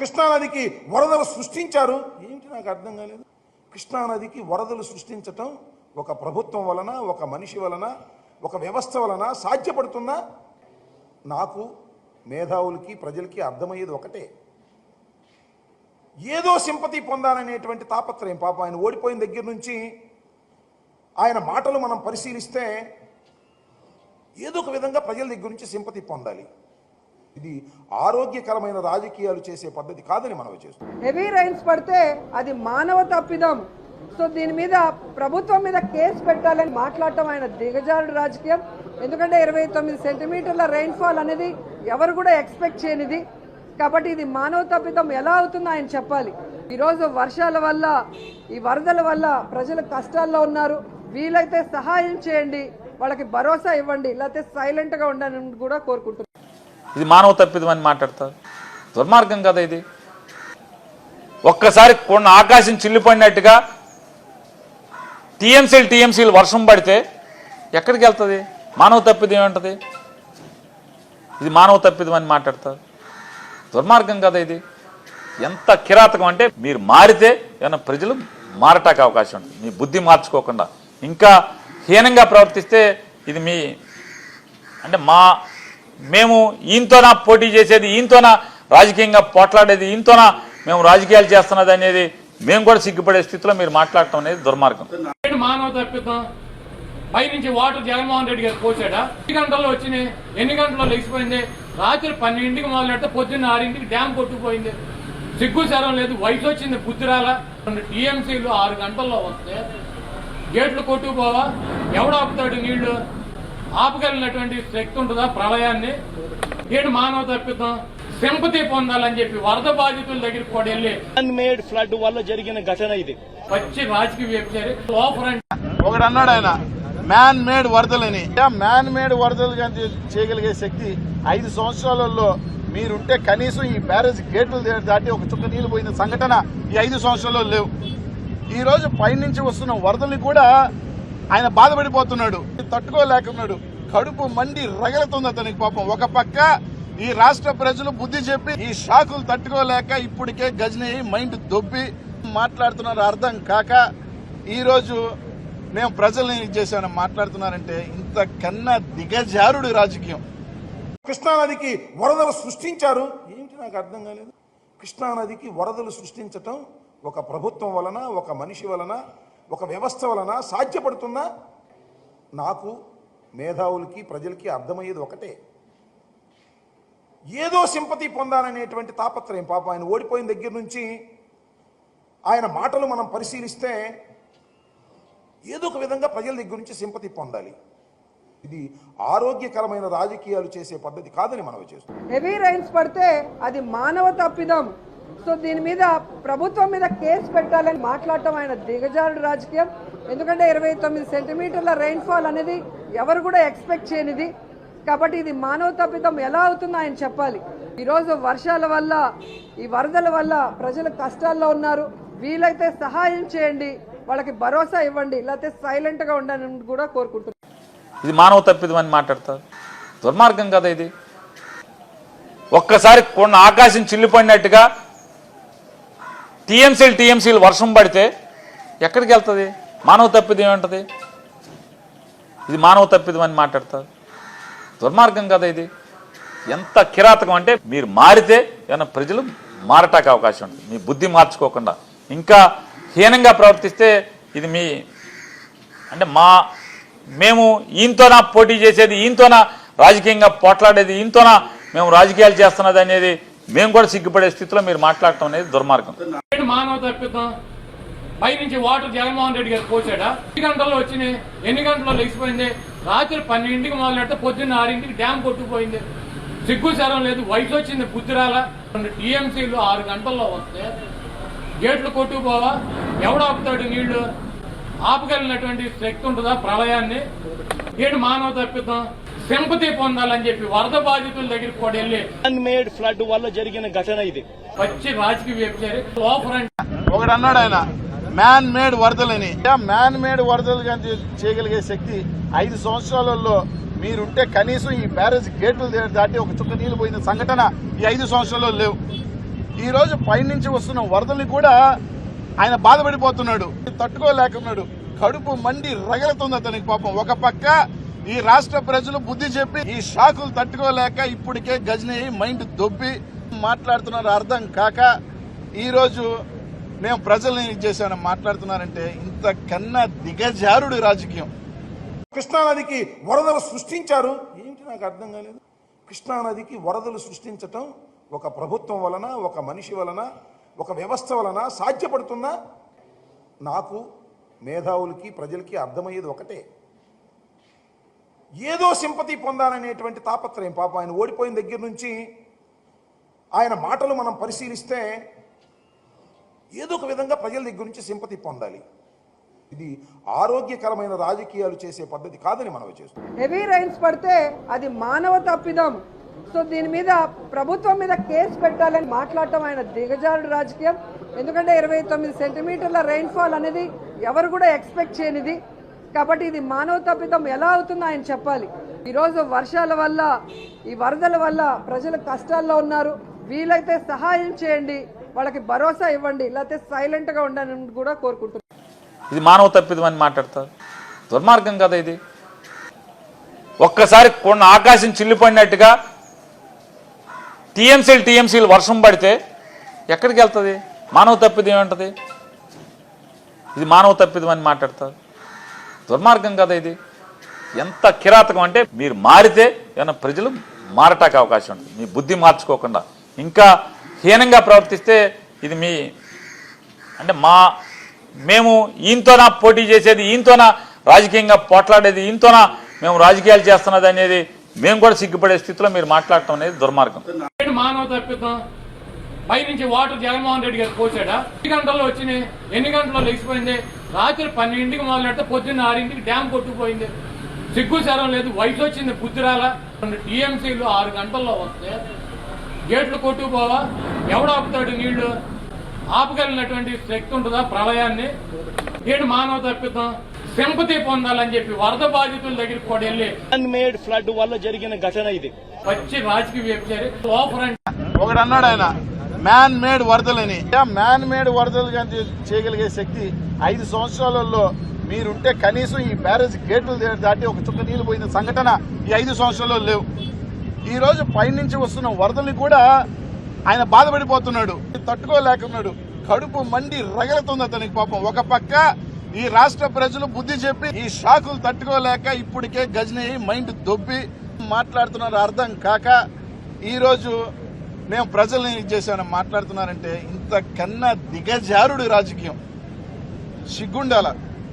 కృష్ణానదికి వరదలు సృష్టించారు. ఏంటి నాకు అర్థం కాలేదు. కృష్ణానదికి వరదలు సృష్టించటం ఒక ప్రభుత్వం వలన, ఒక మనిషి వలన, ఒక వ్యవస్థ వలన సాధ్యపడుతుందా? నాకు, మేధావులకి, ప్రజలకి అర్థమయ్యేది ఒకటే, ఏదో సింపతి పొందాలనేటువంటి తాపత్రయం. పాపం ఆయన ఓడిపోయిన దగ్గర నుంచి ఆయన మాటలు మనం పరిశీలిస్తే ఏదో ఒక విధంగా ప్రజల దగ్గర నుంచి సింపతి పొందాలి. ఇది ఆరోగ్యకరమైన రాజకీయాలు చేసే పద్ధతి కాదని మనం చేస్తాం. హెవీ రైన్స్ పడితే అది మానవ తప్పిదం. సో దీని మీద ప్రభుత్వం మీద కేసు పెట్టాలని మాట్లాడటం ఆయన దిగజారుడు రాజకీయం. ఎందుకంటే 29 సెంటీమీటర్ల రైన్ఫాల్ అనేది ఎవరు కూడా ఎక్స్పెక్ట్ చేయనిది. కాబట్టి ఇది మానవ తప్పిదం ఎలా అవుతుందో ఆయన చెప్పాలి. ఈరోజు వర్షాల వల్ల, ఈ వరదల వల్ల ప్రజలు కష్టాల్లో ఉన్నారు. వీలైతే సహాయం చేయండి, వాళ్ళకి భరోసా ఇవ్వండి, లేకపోతే సైలెంట్గా ఉండాలని కూడా కోరుకుంటున్నారు. ఇది మానవ తప్పిదం అని మాట్లాడతారు. దుర్మార్గం కదా ఇది. ఒక్కసారి కొండ ఆకాశం చిల్లిపడినట్టుగా టీఎంసీలు వర్షం పడితే ఎక్కడికి వెళ్తుంది? మానవ తప్పిదం ఏమంటది? ఇది మానవ తప్పిదం అని మాట్లాడతారు. దుర్మార్గం కదా ఇది. ఎంత కిరాతకం అంటే, మీరు మారితే ఏమైనా ప్రజలు మారటానికి అవకాశం ఉంటుంది. మీ బుద్ధి మార్చుకోకుండా ఇంకా హీనంగా ప్రవర్తిస్తే ఇది మీ అంటే మేము ఈయనతోనా పోటీ చేసేది, ఈయనతోనా రాజకీయంగా పోట్లాడేది, ఈయనతోనా మేము రాజకీయాలు చేస్తున్నది అనేది మేము కూడా సిగ్గుపడే స్థితిలో మీరు మాట్లాడటం అనేది దుర్మార్గం. మానవ తప్పిదం. పైనుంచి వాటర్ జగన్మోహన్ రెడ్డి గారు పోసాడా? 2 గంటల్లో వచ్చినాయి. ఎన్ని గంటల్లో లేచిపోయింది? రాత్రి 12ంటికి మొదలెడితే పొద్దున్న 6ంటికి డ్యామ్ కొట్టుకుపోయింది. సిగ్గు శరం లేదు, వయసు వచ్చింది, బుద్ధిరాల. 2 టీఎంసీలు 6 గంటల్లో వస్తే గేట్లు కొట్టుకుపోవా? ఎవడాపుతాడు నీళ్లు? ఆపగలిగినటువంటి శక్తి ఉంటుందా ప్రళయాన్ని? ఏడు మానవ తప్పిదం. సింపతి పొందాలని చెప్పి వరద బాధితుల దగ్గరికి కూడా వెళ్ళి మేడ్ ఫ్లడ్ వల్ల జరిగిన ఘటన ఇది. వచ్చి రాజకీయ వ్యభిచారి ఒకడు అన్నాడు ఆయన, మ్యాన్ మేడ్ వరదలని. మ్యాన్ మేడ్ వరదలు చేయగలిగే శక్తి 5 సంవత్సరాలలో మీరుంటే కనీసం ఈ బ్యారేజ్ గేట్లు దాటి ఒక చుక్క నీళ్లు పోయిన సంఘటన ఈ 5 సంవత్సరాల్లో లేవు. ఈ రోజు పైనుంచి వస్తున్న వరదల్ని కూడా ఆయన బాధపడిపోతున్నాడు, తట్టుకోలేకున్నాడు. కడుపు మండి రగలుతుంది అతనికి పాపం. ఒక పక్క ఈ రాష్ట్ర ప్రజలు బుద్ధి చెప్పి ఈ షాకులు తట్టుకోలేక ఇప్పటికే గజని మైండ్ దొబ్బి మాట్లాడుతున్నారు. అర్థం కాక ఈరోజు మేము ప్రజల్ని చేసామని మాట్లాడుతున్నారంటే ఇంతకన్నా దిగజారుడు రాజకీయం. కృష్ణానదికి వరదలు సృష్టించారు. ఏంటి నాకు అర్థం కాలేదు. కృష్ణానదికి వరదలు సృష్టించటం ఒక ప్రభుత్వం వలన, ఒక మనిషి వలన, ఒక వ్యవస్థ వలన సాధ్యపడుతుందా? నాకు, మేధావులకి, ప్రజలకి అర్థమయ్యేది ఒకటే, ఏదో సింపతి పొందాలనేటువంటి తాపత్రయం. పాపం ఆయన ఓడిపోయిన దగ్గర నుంచి ఆయన మాటలు మనం పరిశీలిస్తే ఏదో ఒక విధంగా ప్రజల దగ్గర నుంచి సింపతి పొందాలి. ఇది ఆరోగ్యకరమైన రాజకీయాలు చేసే పద్ధతి కాదని మనం చేస్తాం. హెవీ రైన్స్ పడితే అది మానవ తప్పిదం. సో దీని మీద ప్రభుత్వం మీద కేసు పెట్టాలని మాట్లాడటం ఆయన దిగజారుడు రాజకీయం. ఎందుకంటే 29 సెంటీమీటర్ల రైన్ఫాల్ అనేది ఎవరు కూడా ఎక్స్పెక్ట్ చేయనిది. కాబట్టి ఇది మానవ తప్పిదం ఎలా అవుతుందో ఆయన చెప్పాలి. ఈరోజు వర్షాల వల్ల, ఈ వరదల వల్ల ప్రజలు కష్టాల్లో ఉన్నారు. వీలైతే సహాయం చేయండి, వాళ్ళకి భరోసా ఇవ్వండి, లేకపోతే సైలెంట్గా ఉండాలని కూడా కోరుకుంటున్నారు. ఇది మానవ తప్పిదం అని మాట్లాడతారు. దుర్మార్గం కదా ఇది. ఒక్కసారి కొండ ఆకాశం చిల్లిపడినట్టుగా టీఎంసీలు వర్షం పడితే ఎక్కడికి వెళ్తుంది? మానవ తప్పిదం ఏమంటది? ఇది మానవ తప్పిదం అని మాట్లాడతారు. దుర్మార్గం కదా ఇది. ఎంత కిరాతకం అంటే, మీరు మారితే ఏమైనా ప్రజలు మారటానికి అవకాశం ఉంటుంది. మీ బుద్ధి మార్చుకోకుండా ఇంకా హీనంగా ప్రవర్తిస్తే ఇది మీ అంటే మేము ఈయనతోనా పోటీ చేసేది, ఈయనతోనా రాజకీయంగా పోట్లాడేది, ఈయనతోనా మేము రాజకీయాలు చేస్తున్నది అనేది మేము కూడా సిగ్గుపడే స్థితిలో మీరు మాట్లాడటం అనేది దుర్మార్గం. మానవ తప్పిదం. పైనుంచి వాటర్ జగన్మోహన్ రెడ్డి గారు పోసాడా? 2 గంటల్లో వచ్చినాయి. ఎన్ని గంటల్లో లేచిపోయింది? రాత్రి 12ంటికి మొదలెడితే పొద్దున్న 6ంటికి డ్యామ్ కొట్టుకుపోయింది. సిగ్గు శరం లేదు, వయసు వచ్చింది, బుద్ధిరాల. 2 టీఎంసీలు 6 గంటల్లో వస్తే గేట్లు కొట్టుకుపోవా? ఎవడాపుతాడు నీళ్లు? ఆపగలిగినటువంటి శక్తి ఉంటుందా ప్రళయాన్ని? ఏడు మానవ తప్పిదం. సింపతి పొందాలని చెప్పి వరద బాధితుల దగ్గరికి కూడా వెళ్ళి మేడ్ ఫ్లడ్ వల్ల జరిగిన ఘటన ఇది. వచ్చి రాజకీయ వ్యభిచారి ఒకడు అన్నాడు ఆయన, మ్యాన్ మేడ్ వరదలని. మ్యాన్ మేడ్ వరదలు చేయగలిగే శక్తి 5 సంవత్సరాలలో మీరుంటే కనీసం ఈ బ్యారేజ్ గేట్లు దాటి ఒక చుక్క నీళ్లు పోయిన సంఘటన ఈ 5 సంవత్సరాల్లో లేవు. ఈ రోజు పైనుంచి వస్తున్న వరదల్ని కూడా ఆయన బాధపడిపోతున్నాడు, తట్టుకోలేకున్నాడు. కడుపు మండి రగలుతుంది అతనికి పాపం. ఒక పక్క ఈ రాష్ట్ర ప్రజలు బుద్ధి చెప్పి ఈ షాకులు తట్టుకోలేక ఇప్పటికే గజని మైండ్ దొబ్బి మాట్లాడుతున్నారు అర్థం కాక ఈ రోజు మేము ప్రజల్ని చేసామని మాట్లాడుతున్నారంటే ఇంతకన్నా దిగజారుడు రాజకీయం. కృష్ణానదికి వరదలు సృష్టించారు, ఏంటి నాకు అర్థం కాలేదు. కృష్ణానదికి వరదలు సృష్టించటం ఒక ప్రభుత్వం వలన, ఒక మనిషి వలన, ఒక వ్యవస్థ వలన సాధ్యపడుతుందా? నాకు, మేధావులకి, ప్రజలకి అర్థమయ్యేది ఒకటే, ఏదో సింపతి పొందాలనేటువంటి తాపత్రయం. పాప ఆయన ఓడిపోయిన దగ్గర నుంచి ఆయన మాటలు మనం పరిశీలిస్తే ఏదో ఒక విధంగా ప్రజల దగ్గర నుంచి సింపతి పొందాలి. ఇది ఆరోగ్యకరమైన రాజకీయాలు చేసే పద్ధతి కాదని మనం చేస్తున్నాం. హెవీ రైన్స్ పడితే అది మానవ తప్పిదం. సో దీని మీద ప్రభుత్వం మీద కేసు పెట్టాలని మాట్లాడటం ఆయన దిగజారుడు రాజకీయం. ఎందుకంటే 29 సెంటీమీటర్ల రైన్ఫాల్ అనేది ఎవరు కూడా ఎక్స్పెక్ట్ చేయనిది. కాబట్టి ఇది మానవ తప్పిదం ఎలా అవుతుందో ఆయన చెప్పాలి. ఈరోజు వర్షాల వల్ల, ఈ వరదల వల్ల ప్రజలు కష్టాల్లో ఉన్నారు. వీలైతే సహాయం చేయండి, వాళ్ళకి భరోసా ఇవ్వండి, లేకపోతే సైలెంట్గా ఉండాలని కూడా కోరుకుంటున్నారు. ఇది మానవ తప్పిదం అని మాట్లాడతారు. దుర్మార్గం కదా ఇది. ఒక్కసారి కొండ ఆకాశం చిల్లిపడినట్టుగా టీఎంసీలు వర్షం పడితే ఎక్కడికి వెళ్తుంది? మానవ తప్పిదం ఏమంటది? ఇది మానవ తప్పిదం అని మాట్లాడతారు. దుర్మార్గం కదా ఇది. ఎంత కిరాతకం అంటే మీరు మారితే ఏమైనా ప్రజలు మారటానికి అవకాశం ఉంటుంది. మీ బుద్ధి మార్చుకోకుండా ఇంకా హీనంగా ప్రవర్తిస్తే ఇది మీ అంటే మేము ఈయనతోనా పోటీ చేసేది, ఈయనతోనా రాజకీయంగా పోట్లాడేది, ఈయనతోనా మేము రాజకీయాలు చేస్తున్నది అనేది మేము కూడా సిగ్గుపడే స్థితిలో మీరు మాట్లాడటం అనేది దుర్మార్గం. మానవ తప్పిదం. పైనుంచి వాటర్ జగన్మోహన్ రెడ్డి గారు పోసాడా? 2 గంటల్లో వచ్చినాయి, ఎన్ని గంటల్లో లేచిపోయింది? రాత్రి 12ంటికి మొదలెడితే పొద్దున్న 6ంటికి డ్యామ్ కొట్టుకుపోయింది. సిగ్గు శరం లేదు, వయసు వచ్చింది, బుద్ధి రాలా. టీఎంసీలు 6 గంటల్లో వస్తే గేట్లు కొట్టుకుపోవా? ఎవడు ఆపుతాడు నీళ్లు? ఆపగలిగినటువంటి శక్తి ఉంటుందా ప్రళయాన్ని? ఏంటి మానవ తప్పిదం? సింపతి పొందాలని చెప్పి వరద బాధితుల దగ్గరికి కూడా వెళ్ళి మ్యాన్ మేడ్ ఫ్లడ్ వల్ల జరిగిన ఘటన ఇది. వచ్చి రాజకీయ వ్యభిచారి ఓఫర్ అంటే ఒకడు అన్నాడు ఆయన మ్యాన్ మేడ్ వరదలని. మ్యాన్ మేడ్ వరదలు కానీ చేయగలిగే శక్తి 5 సంవత్సరాలలో మీరుంటే కనీసం ఈ బ్యారేజ్ గేట్లు దాటి ఒక చుక్క నీళ్లు పోయిన సంఘటన ఈ 5 సంవత్సరాల్లో లేవు. ఈ రోజు పైనుంచి వస్తున్న వరదల్ని కూడా ఆయన బాధపడిపోతున్నాడు, తట్టుకోలేకున్నాడు. కడుపు మండి రగలుతుంది అతనికి పాపం. ఒక పక్క ఈ రాష్ట్ర ప్రజలు బుద్ధి చెప్పి ఈ షాకులు తట్టుకోలేక ఇప్పటికే గజని మైండ్ దొబ్బి మాట్లాడుతున్నారు అర్థం కాక ఈ రోజు మేము ప్రజల్ని చేసామని మాట్లాడుతున్నారంటే ఇంతకన్నా దిగజారుడు రాజకీయం. సిగ్గుండాల.